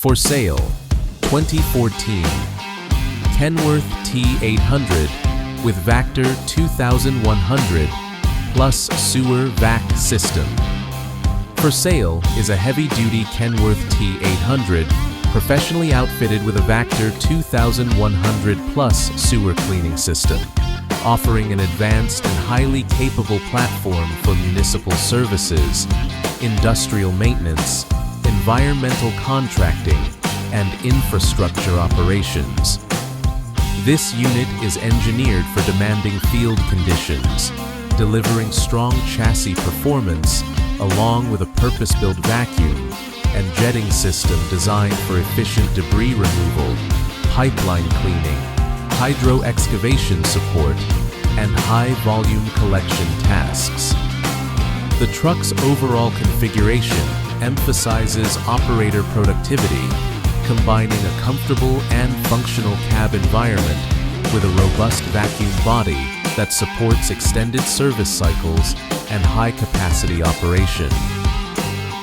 For sale, 2014 Kenworth T800 with Vactor 2100 plus sewer vac system. For sale is a heavy-duty Kenworth T800 professionally outfitted with a Vactor 2100 plus sewer cleaning system, offering an advanced and highly capable platform for municipal services, industrial maintenance, environmental contracting, and infrastructure operations. This unit is engineered for demanding field conditions, delivering strong chassis performance along with a purpose-built vacuum and jetting system designed for efficient debris removal, pipeline cleaning, hydro-excavation support, and high-volume collection tasks. The truck's overall configuration emphasizes operator productivity, combining a comfortable and functional cab environment with a robust vacuum body that supports extended service cycles and high-capacity operation.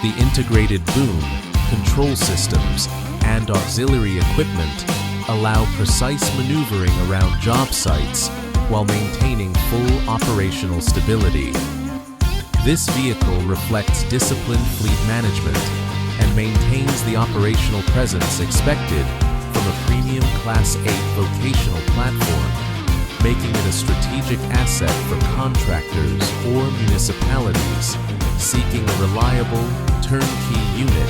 The integrated boom, control systems, and auxiliary equipment allow precise maneuvering around job sites while maintaining full operational stability. This vehicle reflects disciplined fleet management and maintains the operational presence expected from a premium Class 8 vocational platform, making it a strategic asset for contractors or municipalities seeking a reliable, turnkey unit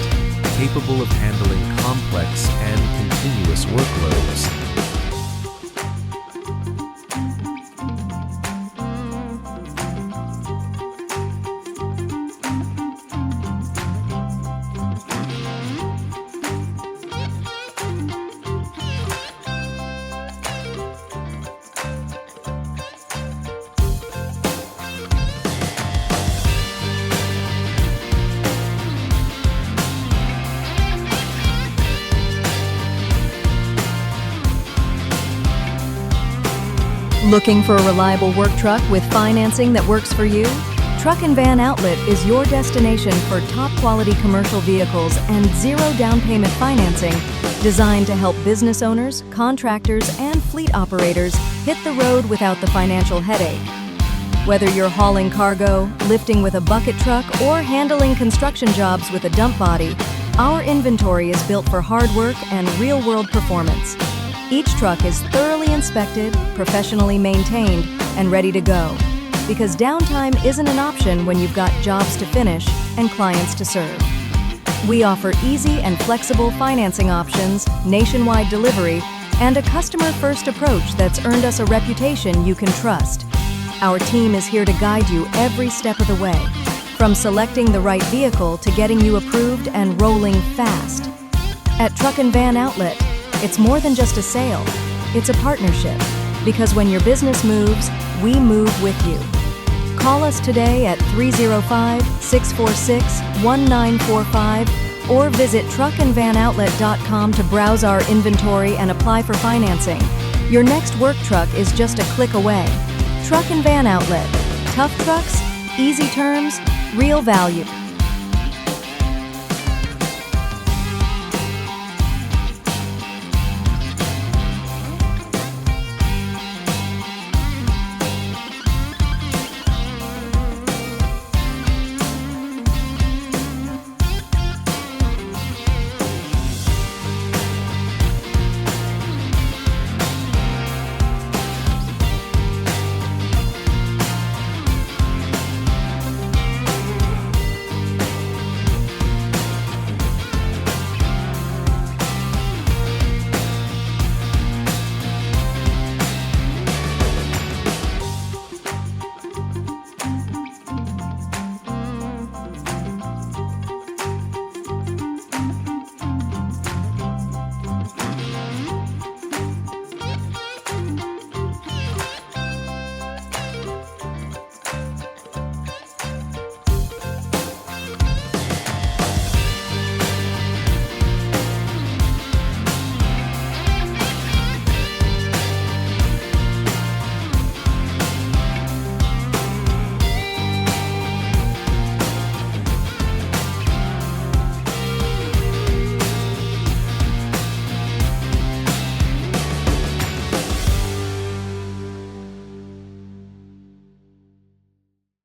capable of handling complex and continuous workloads. Looking for a reliable work truck with financing that works for you? Truck and Van Outlet is your destination for top-quality commercial vehicles and zero down payment financing designed to help business owners, contractors, and fleet operators hit the road without the financial headache. Whether you're hauling cargo, lifting with a bucket truck, or handling construction jobs with a dump body, our inventory is built for hard work and real-world performance. Each truck is thoroughly inspected, professionally maintained, and ready to go. Because downtime isn't an option when you've got jobs to finish and clients to serve. We offer easy and flexible financing options, nationwide delivery, and a customer-first approach that's earned us a reputation you can trust. Our team is here to guide you every step of the way, from selecting the right vehicle to getting you approved and rolling fast. At Truck and Van Outlet, it's more than just a sale, it's a partnership, because when your business moves, we move with you. Call us today at 305-646-1945 or visit truckandvanoutlet.com to browse our inventory and apply for financing. Your next work truck is just a click away. Truck and Van Outlet. Tough trucks, easy terms, real value.